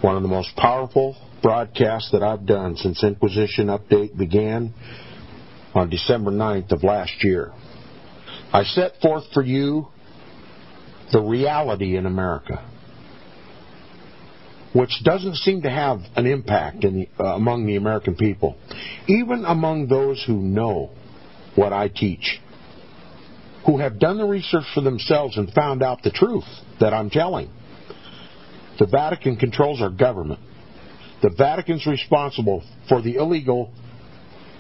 one of the most powerful broadcasts that I've done since Inquisition Update began on December 9th of last year. I set forth for you the reality in America, which doesn't seem to have an impact among the American people, even among those who know what I teach, who have done the research for themselves and found out the truth that I'm telling. The Vatican controls our government. The Vatican's responsible for the illegal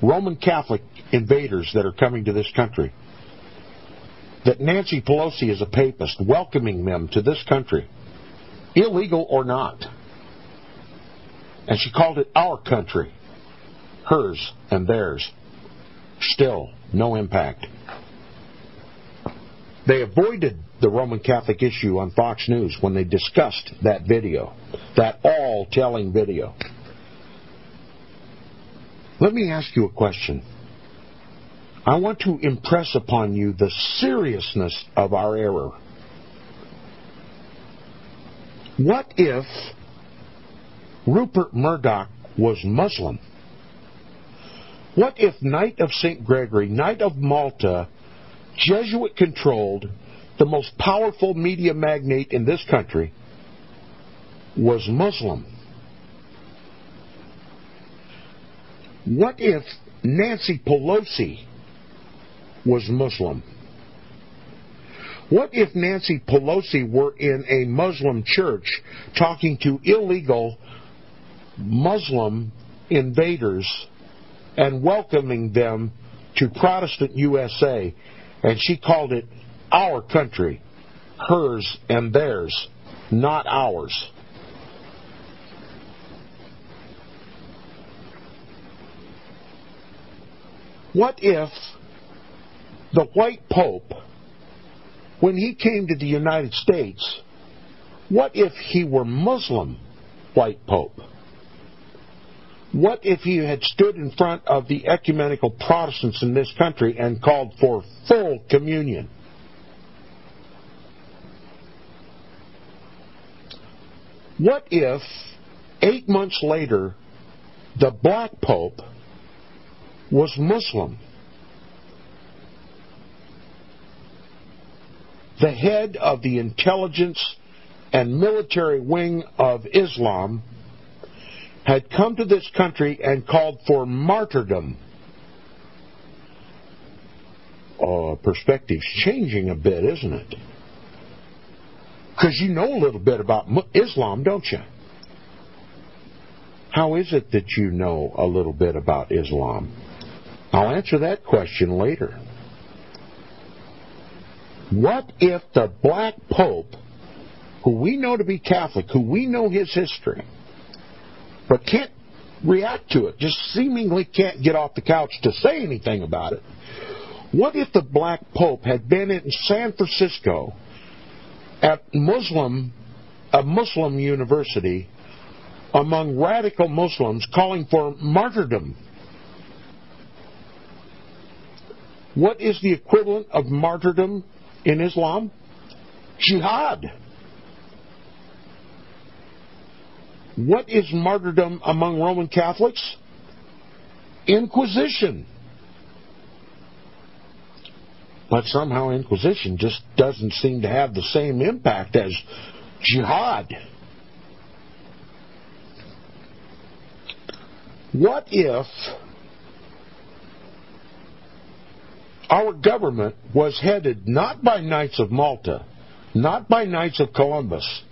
Roman Catholic invaders that are coming to this country. That Nancy Pelosi is a papist, welcoming them to this country, illegal or not. And she called it our country, hers and theirs. Still, no impact. They avoided the Roman Catholic issue on Fox News when they discussed that video, that all-telling video. Let me ask you a question. I want to impress upon you the seriousness of our error. What if Rupert Murdoch was Muslim? What if Knight of St. Gregory, Knight of Malta, Jesuit-controlled, the most powerful media magnate in this country, was Muslim? What if Nancy Pelosi was Muslim? What if Nancy Pelosi were in a Muslim church talking to illegal Muslim invaders and welcoming them to Protestant USA, and she called it our country, hers and theirs, not ours? What if the white Pope, when he came to the United States, what if he were Muslim white Pope? What if he had stood in front of the ecumenical Protestants in this country and called for full communion? What if 8 months later the black Pope was Muslim? The head of the intelligence and military wing of Islam had come to this country and called for martyrdom. Perspective's changing a bit, isn't it? Because you know a little bit about Islam, don't you? How is it that you know a little bit about Islam? I'll answer that question later. What if the black Pope, who we know to be Catholic, who we know his history, but can't react to it, just seemingly can't get off the couch to say anything about it. What if the black Pope had been in San Francisco at a Muslim university among radical Muslims calling for martyrdom? What is the equivalent of martyrdom in Islam? Jihad. What is martyrdom among Roman Catholics? Inquisition. But somehow Inquisition just doesn't seem to have the same impact as jihad. What if our government was headed not by Knights of Malta, not by Knights of Columbus,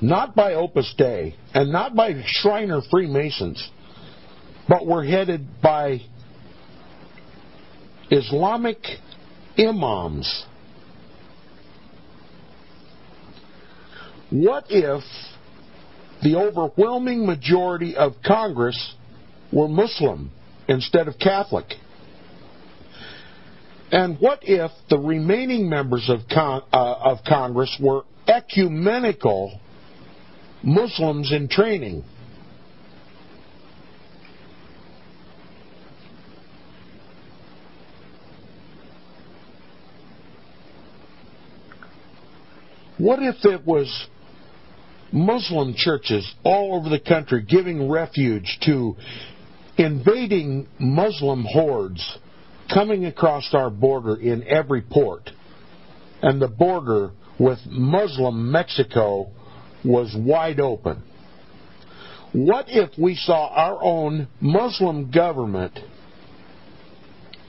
not by Opus Dei, and not by Shriner Freemasons, but were headed by Islamic imams? What if the overwhelming majority of Congress were Muslim instead of Catholic? And what if the remaining members of Congress were ecumenical Muslims in training? What if it was Muslim churches all over the country giving refuge to invading Muslim hordes coming across our border in every port. And the border with Muslim Mexico was wide open. What if we saw our own Muslim government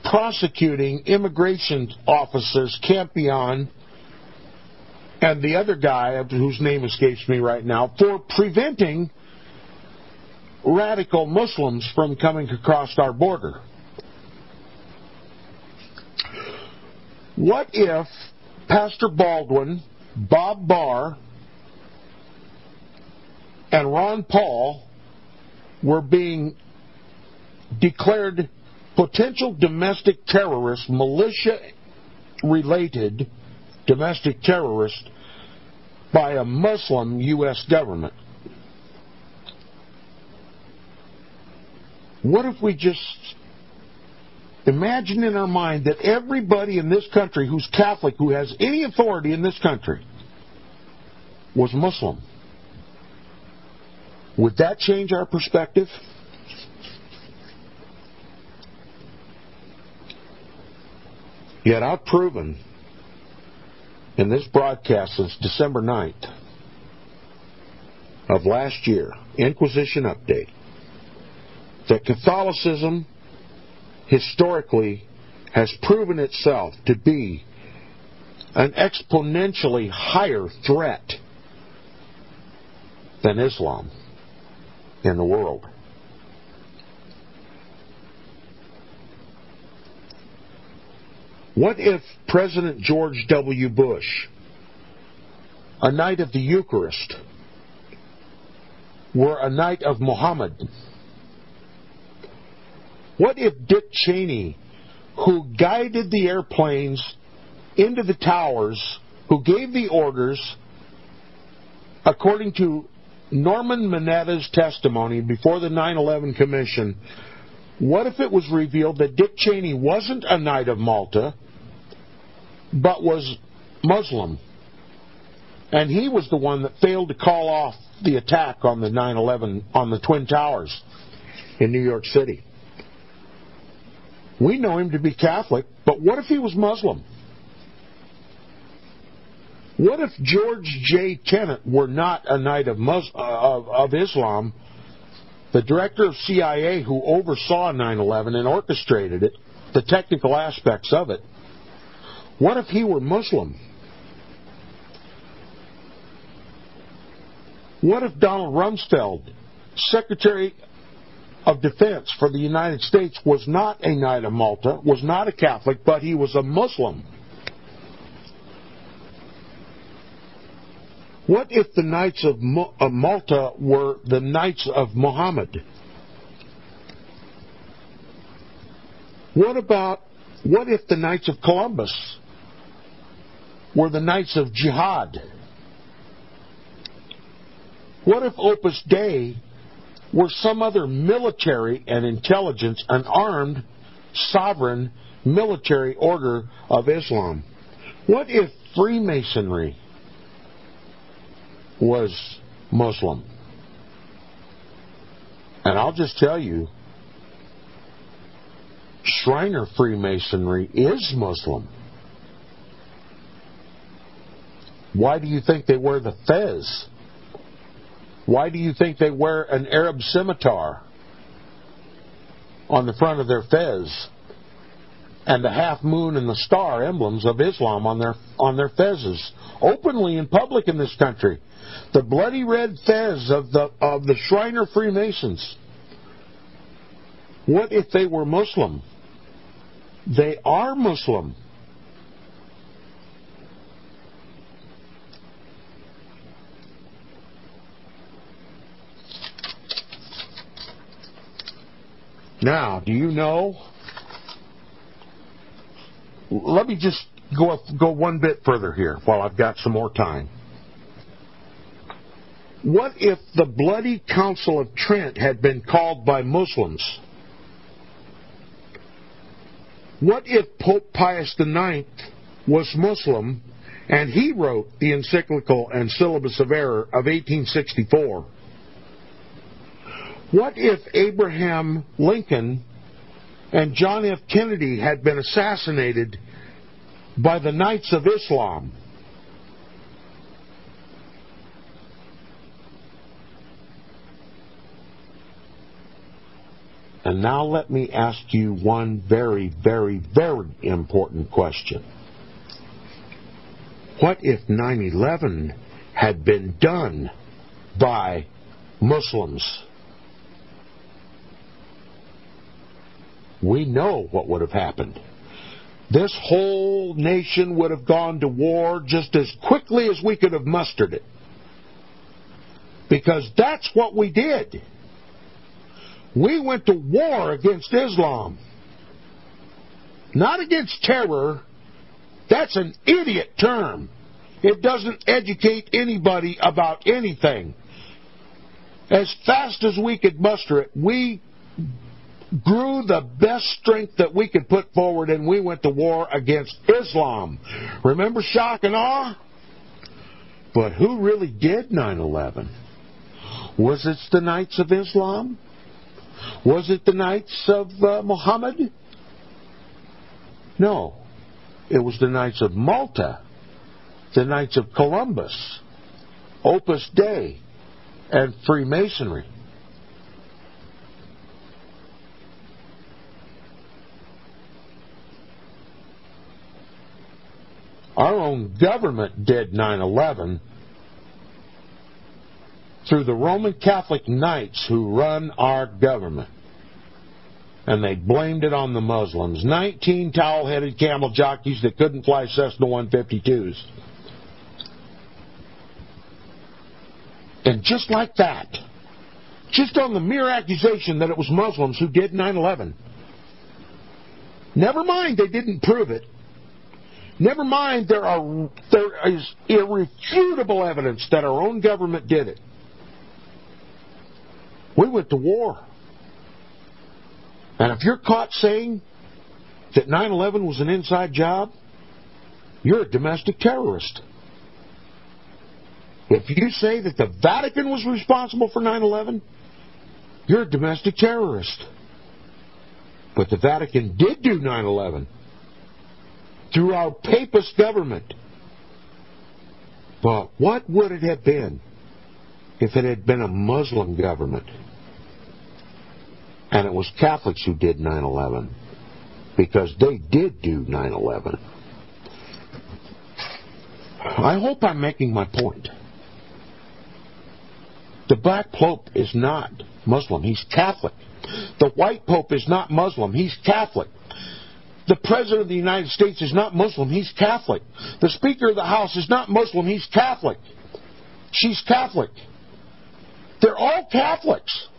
prosecuting immigration officers, Campion, and the other guy whose name escapes me right now, for preventing radical Muslims from coming across our border? What if Pastor Baldwin, Bob Barr, and Ron Paul were being declared potential domestic terrorists, militia-related domestic terrorists, by a Muslim U.S. government? What if we just imagine in our mind that everybody in this country who's Catholic, who has any authority in this country, was Muslim? Would that change our perspective? Yet I've proven in this broadcast since December 9th of last year, Inquisition Update, that Catholicism historically has proven itself to be an exponentially higher threat than Islam in the world. What if President George W. Bush, a knight of the Eucharist, were a knight of Muhammad? What if Dick Cheney, who guided the airplanes into the towers, who gave the orders, according to Norman Mineta's testimony before the 9/11 Commission, what if it was revealed that Dick Cheney wasn't a Knight of Malta, but was Muslim? And he was the one that failed to call off the attack on the 9/11, on the Twin Towers in New York City. We know him to be Catholic, but what if he was Muslim? What if George J. Tenet were not a knight of Islam, the director of CIA who oversaw 9/11 and orchestrated it, the technical aspects of it? What if he were Muslim? What if Donald Rumsfeld, Secretary of Defense for the United States, was not a Knight of Malta, was not a Catholic, but he was a Muslim? What if the Knights of Malta were the Knights of Muhammad? What if the Knights of Columbus were the Knights of Jihad? What if Opus Dei were some other military and intelligence, an armed, sovereign military order of Islam? What if Freemasonry was Muslim? And I'll just tell you, Shriner Freemasonry is Muslim. Why do you think they wear the fez? Why do you think they wear an Arab scimitar on the front of their fez, and the half moon and the star emblems of Islam on their fezes, openly in public in this country? The bloody red fez of the Shriner Freemasons. What if they were Muslim? They are Muslim. Now, do you know? Let me just go one bit further here while I've got some more time. What if the bloody Council of Trent had been called by Muslims? What if Pope Pius IX was Muslim And he wrote the encyclical and syllabus of error of 1864. What if Abraham Lincoln and John F. Kennedy had been assassinated by the Knights of Islam? And now let me ask you one very, very, very important question. What if 9/11 had been done by Muslims? We know what would have happened. This whole nation would have gone to war just as quickly as we could have mustered it. Because that's what we did. We went to war against Islam. Not against terror. That's an idiot term. It doesn't educate anybody about anything. As fast as we could muster it, we grew the best strength that we could put forward, and we went to war against Islam. Remember shock and awe? But who really did 9/11? Was it the Knights of Islam? Was it the Knights of Muhammad? No. It was the Knights of Malta, the Knights of Columbus, Opus Dei, and Freemasonry. Our own government did 9/11 through the Roman Catholic Knights who run our government. And they blamed it on the Muslims. 19 towel-headed camel jockeys that couldn't fly Cessna 152s. And just like that, just on the mere accusation that it was Muslims who did 9/11, never mind they didn't prove it, never mind there is irrefutable evidence that our own government did it, we went to war. And if you're caught saying that 9/11 was an inside job, you're a domestic terrorist. If you say that the Vatican was responsible for 9/11, you're a domestic terrorist. But the Vatican did do 9/11 through our papist government. But what would it have been if it had been a Muslim government? And it was Catholics who did 9/11, because they did do 9/11. I hope I'm making my point. The black pope is not Muslim, he's Catholic. The white pope is not Muslim, he's Catholic. The President of the United States is not Muslim, he's Catholic. The Speaker of the House is not Muslim, he's Catholic. She's Catholic. They're all Catholics.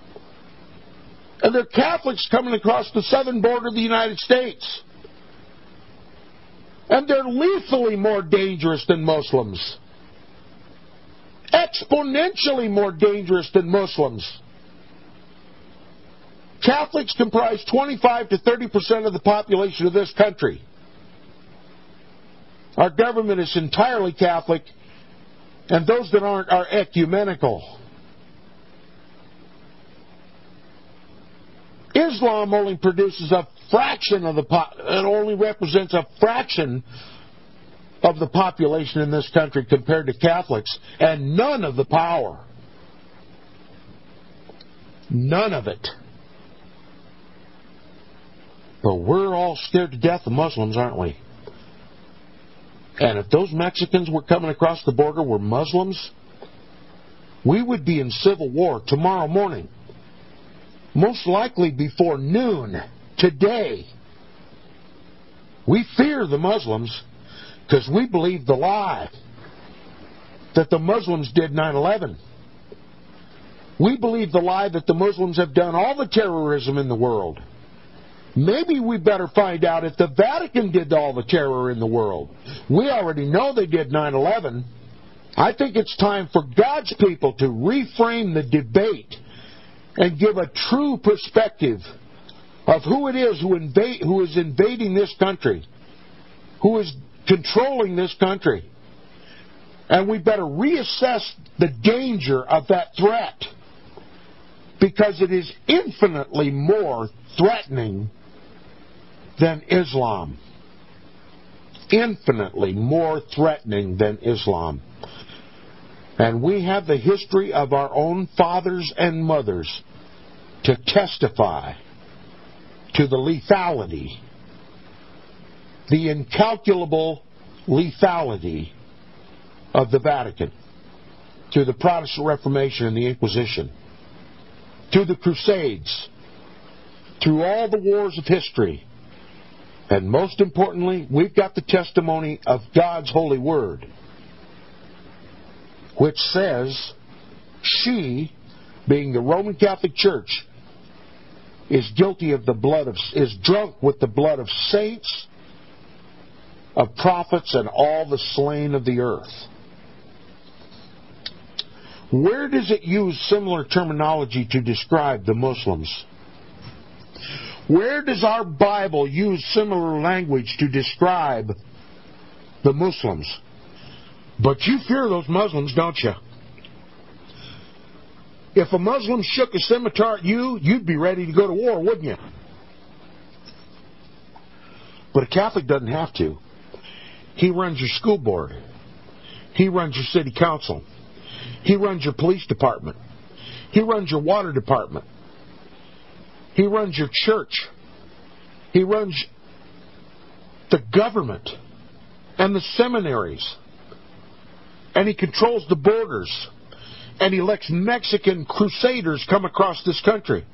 And they're Catholics coming across the southern border of the United States. And they're lethally more dangerous than Muslims. Exponentially more dangerous than Muslims. Catholics comprise 25 to 30% of the population of this country. Our government is entirely Catholic, and those that aren't are ecumenical. Islam only produces a fraction of it only represents a fraction of the population in this country compared to Catholics, and none of the power. None of it. But we're all scared to death of Muslims, aren't we? And if those Mexicans were coming across the border were Muslims, we would be in civil war tomorrow morning. Most likely before noon today. We fear the Muslims because we believe the lie that the Muslims did 9/11. We believe the lie that the Muslims have done all the terrorism in the world. Maybe we better find out if the Vatican did all the terror in the world. We already know they did 9/11. I think it's time for God's people to reframe the debate and give a true perspective of who it is who is invading this country, who is controlling this country. And we better reassess the danger of that threat, because it is infinitely more threatening than Islam. Infinitely more threatening than Islam. And we have the history of our own fathers and mothers to testify to the lethality, the incalculable lethality of the Vatican, through the Protestant Reformation and the Inquisition, through the Crusades, through all the wars of history. And most importantly, we've got the testimony of God's holy word, which says she, being the Roman Catholic Church, is guilty of is drunk with the blood of saints, of prophets, and all the slain of the earth. Where does it use similar terminology to describe the Muslims? Where does our Bible use similar language to describe the Muslims? But you fear those Muslims, don't you? If a Muslim shook a scimitar at you, you'd be ready to go to war, wouldn't you? But a Catholic doesn't have to. He runs your school board. He runs your city council. He runs your police department. He runs your water department. He runs your church. He runs the government and the seminaries. And he controls the borders. And he lets Mexican crusaders come across this country.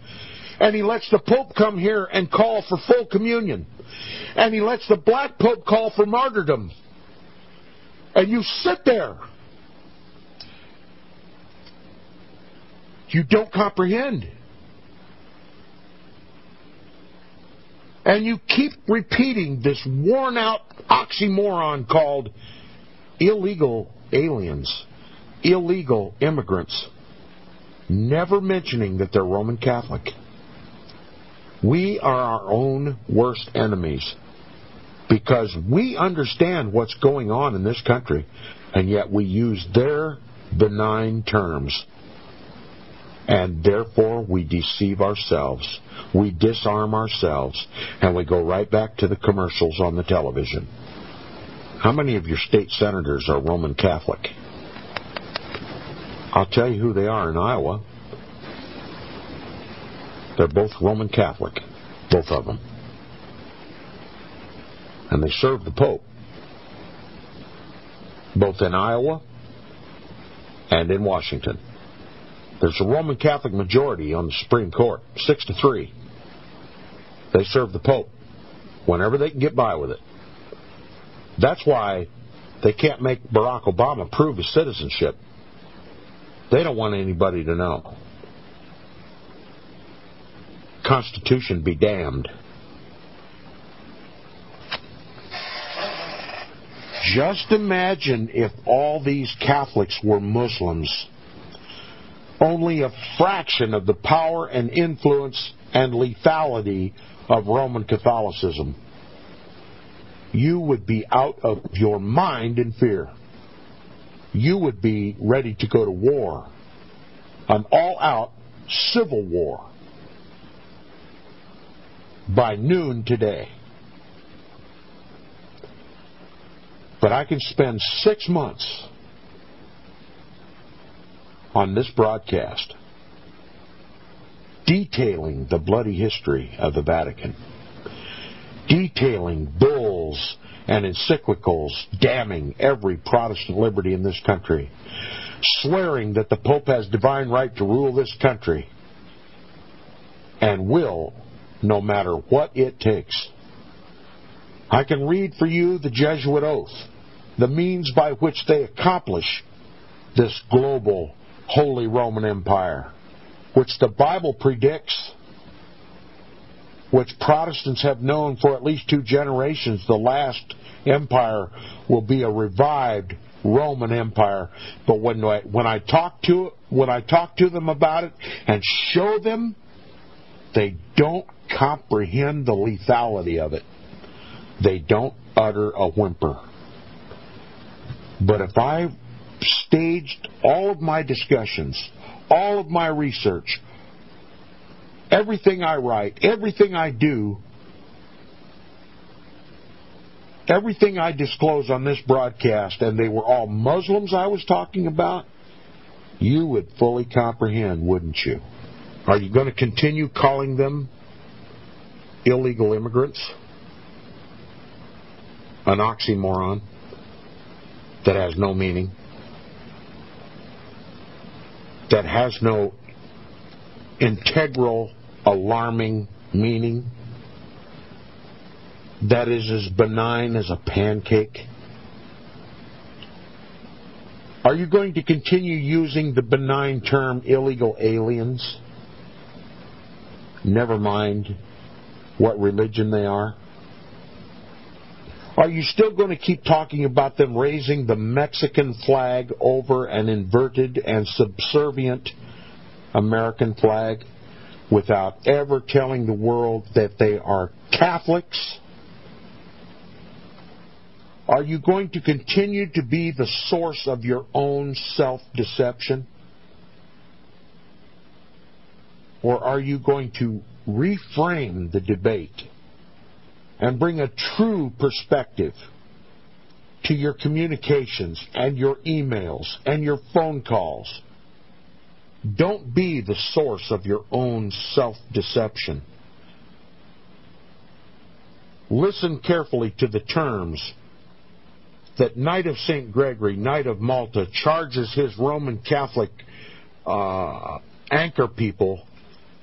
And he lets the Pope come here and call for full communion. And he lets the black Pope call for martyrdom. And you sit there. You don't comprehend. And you keep repeating this worn-out oxymoron called illegal aliens, illegal immigrants, never mentioning that they're Roman Catholic. We are our own worst enemies because we understand what's going on in this country, and yet we use their benign terms. And therefore we deceive ourselves, we disarm ourselves, and we go right back to the commercials on the television. How many of your state senators are Roman Catholic? I'll tell you who they are in Iowa. They're both Roman Catholic, both of them. And they serve the Pope, both in Iowa and in Washington. There's a Roman Catholic majority on the Supreme Court, 6-3. They serve the Pope whenever they can get by with it. That's why they can't make Barack Obama prove his citizenship. They don't want anybody to know. Constitution be damned. Just imagine if all these Catholics were Muslims. Only a fraction of the power and influence and lethality of Roman Catholicism. You would be out of your mind in fear. You would be ready to go to war. An all-out civil war. By noon today. But I can spend 6 months on this broadcast detailing the bloody history of the Vatican, detailing bulls and encyclicals damning every Protestant liberty in this country, swearing that the Pope has divine right to rule this country and will, no matter what it takes. I can read for you the Jesuit oath, the means by which they accomplish this global Holy Roman Empire, which the Bible predicts, which Protestants have known for at least 2 generations. The last empire will be a revived Roman Empire. But when I talk to them about it and show them, they don't comprehend the lethality of it. They don't utter a whimper. But if I staged all of my discussions, all of my research, everything I write, everything I do, everything I disclose on this broadcast, and they were all Muslims I was talking about, you would fully comprehend, wouldn't you? Are you going to continue calling them illegal immigrants? An oxymoron that has no meaning, that has no integral, alarming meaning, that is as benign as a pancake? Are you going to continue using the benign term illegal aliens? Never mind what religion they are. Are you still going to keep talking about them raising the Mexican flag over an inverted and subservient American flag without ever telling the world that they are Catholics? Are you going to continue to be the source of your own self-deception? Or are you going to reframe the debate and bring a true perspective to your communications and your emails and your phone calls? Don't be the source of your own self-deception. Listen carefully to the terms that Knight of St. Gregory, Knight of Malta, charges his Roman Catholic anchor people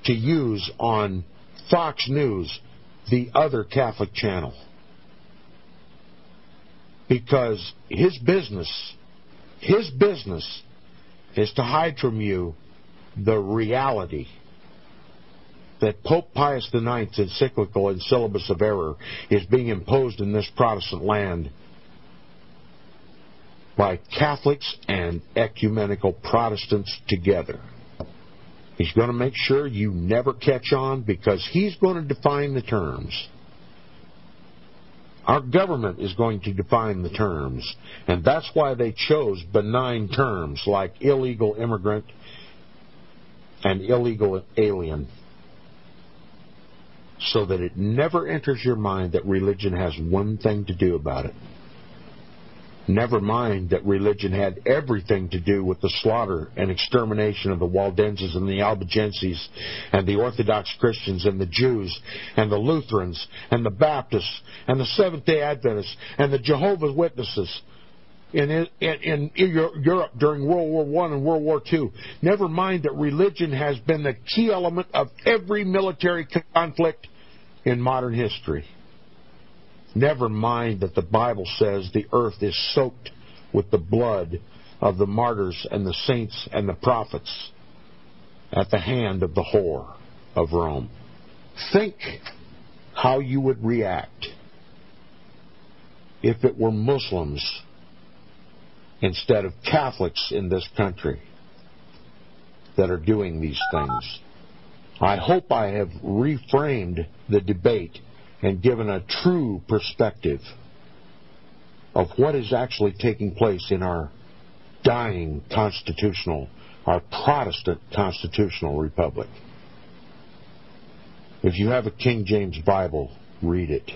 to use on Fox News, the other Catholic channel. Because his business is to hide from you the reality that Pope Pius IX's encyclical and syllabus of error is being imposed in this Protestant land by Catholics and ecumenical Protestants together. He's going to make sure you never catch on because he's going to define the terms. Our government is going to define the terms, and that's why they chose benign terms like illegal immigrant and illegal alien, so that it never enters your mind that religion has one thing to do about it. Never mind that religion had everything to do with the slaughter and extermination of the Waldenses and the Albigenses and the Orthodox Christians and the Jews and the Lutherans and the Baptists and the Seventh-day Adventists and the Jehovah's Witnesses in Europe during World War I and World War II. Never mind that religion has been the key element of every military conflict in modern history. Never mind that the Bible says the earth is soaked with the blood of the martyrs and the saints and the prophets at the hand of the whore of Rome. Think how you would react if it were Muslims instead of Catholics in this country that are doing these things. I hope I have reframed the debate and given a true perspective of what is actually taking place in our dying our Protestant constitutional republic. If you have a King James Bible, read it.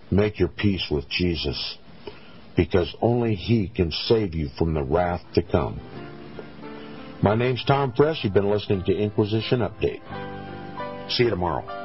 Make your peace with Jesus, because only He can save you from the wrath to come. My name's Tom Friess. You've been listening to Inquisition Update. See you tomorrow.